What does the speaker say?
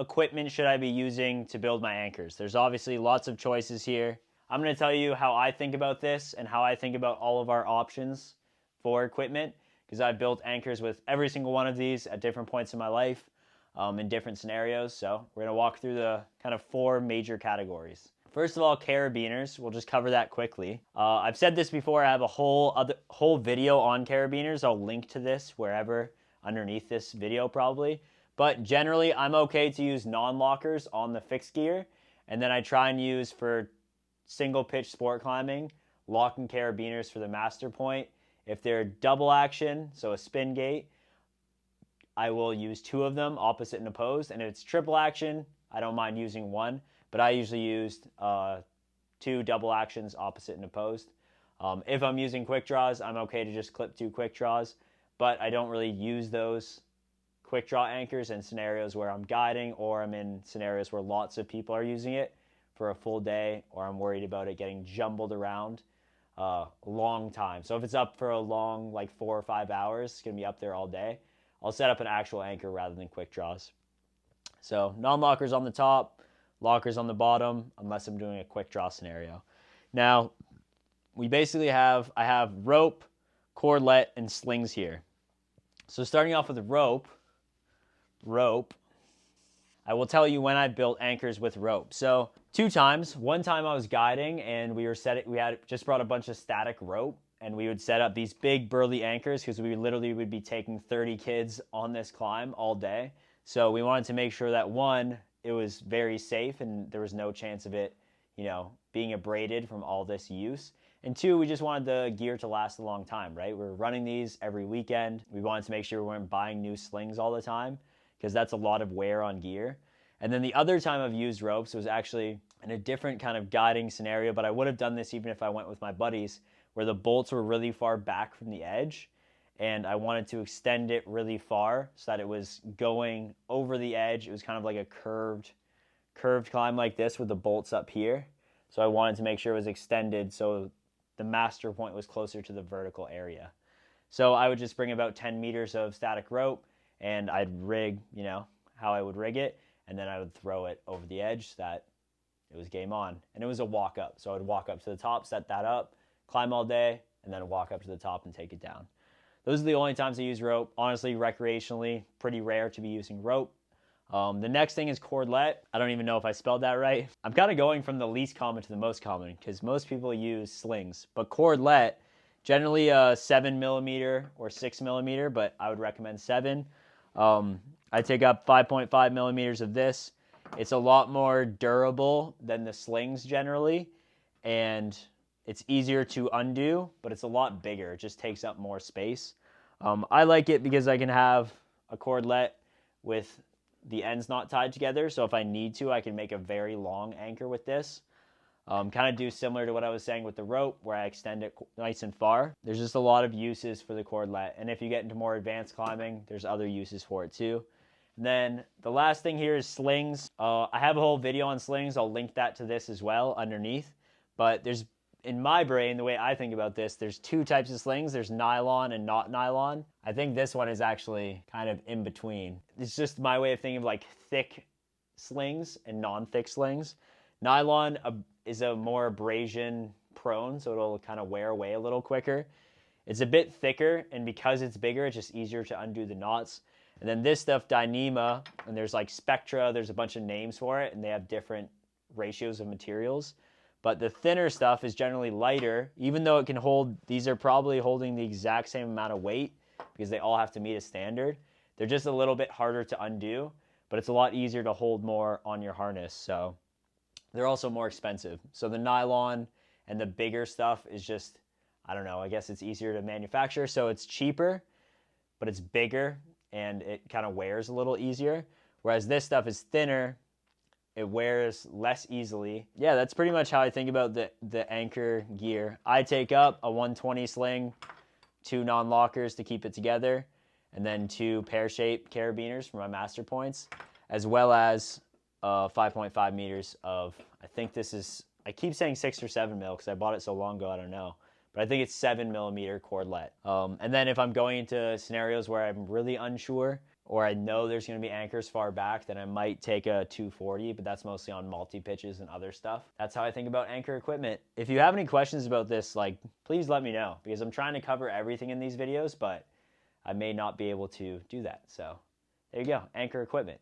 equipment should I be using to build my anchors? There's obviously lots of choices here. I'm going to tell you how I think about this and how I think about all of our options for equipment, because I've built anchors with every single one of these at different points in my life, in different scenarios. So we're going to walk through the kind of 4 major categories. First of all, carabiners. We'll just cover that quickly. I've said this before. I have a whole video on carabiners. I'll link to this wherever underneath this video probably. But generally, I'm okay to use non-lockers on the fixed gear, and then I try and use for single pitch sport climbing, locking carabiners for the master point. If they're double action, so a spin gate, I will use 2 of them, opposite and opposed. And if it's triple action, I don't mind using 1, but I usually used 2 double actions, opposite and opposed. If I'm using quick draws, I'm okay to just clip 2 quick draws, but I don't really use those quick draw anchors in scenarios where I'm guiding, or I'm in scenarios where lots of people are using it for a full day, or I'm worried about it getting jumbled around a long time. So if it's up for a long, like 4 or 5 hours, it's going to be up there all day, I'll set up an actual anchor rather than quick draws. So non-lockers on the top, lockers on the bottom, unless I'm doing a quick draw scenario. Now, we basically I have rope, cordlet, and slings here. So starting off with the rope, I will tell you when I built anchors with rope. So 2 times. One time I was guiding and we had just brought a bunch of static rope, and we would set up these big burly anchors because we literally would be taking 30 kids on this climb all day. So we wanted to make sure that 1, it was very safe and there was no chance of it, being abraded from all this use. And 2, we just wanted the gear to last a long time, right? We were running these every weekend. We wanted to make sure we weren't buying new slings all the time, because that's a lot of wear on gear. And then the other time I've used ropes was actually in a different kind of guiding scenario, but I would have done this even if I went with my buddies, where the bolts were really far back from the edge, and I wanted to extend it really far so that it was going over the edge. It was kind of like a curved climb like this with the bolts up here. So I wanted to make sure it was extended so the master point was closer to the vertical area. So I would just bring about 10 meters of static rope, and I'd rig, how I would rig it, and then I would throw it over the edge so that it was game on. And it was a walk up. So I would walk up to the top, set that up, climb all day, and then walk up to the top and take it down. Those are the only times I use rope. Honestly, recreationally, pretty rare to be using rope. The next thing is cordlet. I don't even know if I spelled that right. I'm kind of going from the least common to the most common, because most people use slings. But cordlet, generally a 7mm or 6mm, but I would recommend 7. I take up 5.5 millimeters of this. It's a lot more durable than the slings generally, and it's easier to undo, but it's a lot bigger. It just takes up more space. I like it because I can have a cordlet with the ends not tied together, so if I need to, I can make a very long anchor with this. Kind of do similar to what I was saying with the rope, where I extend it nice and far. There's just a lot of uses for the cordlet, and if you get into more advanced climbing, there's other uses for it too. And then the last thing here is slings. I have a whole video on slings. I'll link that to this as well underneath. But in my brain, the way I think about this, there's 2 types of slings. There's nylon and not nylon. I think this one is actually kind of in between. It's just my way of thinking of like thick slings and non-thick slings. Nylon is a more abrasion prone, so it'll kind of wear away a little quicker. It's a bit thicker, and because it's bigger, it's just easier to undo the knots. And then this stuff, Dyneema, and there's like Spectra, there's a bunch of names for it, and they have different ratios of materials. But the thinner stuff is generally lighter, even though it can hold, these are probably holding the exact same amount of weight because they all have to meet a standard. They're just a little bit harder to undo, but it's a lot easier to hold more on your harness. So they're also more expensive. So the nylon and the bigger stuff is just, I don't know, I guess it's easier to manufacture. So it's cheaper, but it's bigger and it kind of wears a little easier. Whereas this stuff is thinner, it wears less easily. Yeah, that's pretty much how I think about the anchor gear. I take up a 120 sling, 2 non-lockers to keep it together, and then 2 pear-shaped carabiners for my master points, as well as 5.5 meters of, I think this is, I keep saying 6 or 7 mil because I bought it so long ago, I don't know. But I think it's 7mm cordlet. And then if I'm going into scenarios where I'm really unsure, or I know there's going to be anchors far back, then I might take a 240, but that's mostly on multi-pitches and other stuff. That's how I think about anchor equipment. If you have any questions about this, like, please let me know, because I'm trying to cover everything in these videos, but I may not be able to do that. So there you go, anchor equipment.